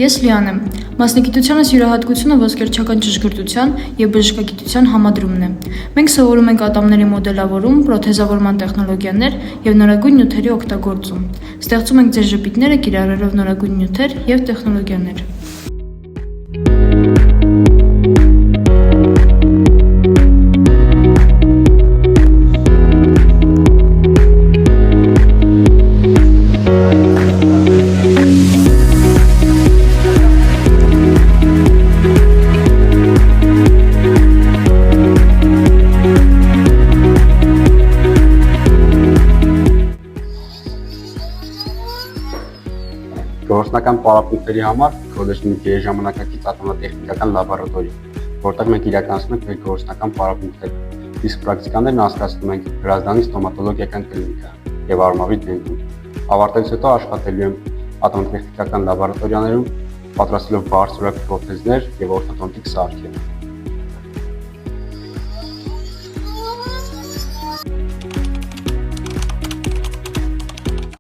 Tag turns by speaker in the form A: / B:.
A: Ես Լիան եմ։ Մասնագիտությանս յուրահատկությունը ոսկերչական ճշգրտության և բժշկագիտության համադրումն է։ Մենք սովորում ենք ատամների մոդելավորում, պրոթեզավորման տեխնոլոգիաներ և նորագույն նյութերի օգտագործում։ Ստեղծում ենք ձեր ժպիտները կիրառելով նորագույն նյութեր և տեխնոլոգիաներ։
B: Գործնական պարապմունքների համար քոլեջն ունի գերժամանակակից ատոմատեխնիկական լաբորատորի, որտեղ մենք իրականացնում ենք մեր գործնական պարապմունքները, իսկ պրակտիկաներն անցկացնում ենք Հրազդանի ստոմատոլոգիական կլինիկա և Արմավիր դենտում։ Ավարտելուց հետո աշխատելու եմ ատոմատեխնիկական լաբորատորիաներում, պատրաստելով բարձրորակ պրոթեզներ և օրթոդոնտիկ սարքեր։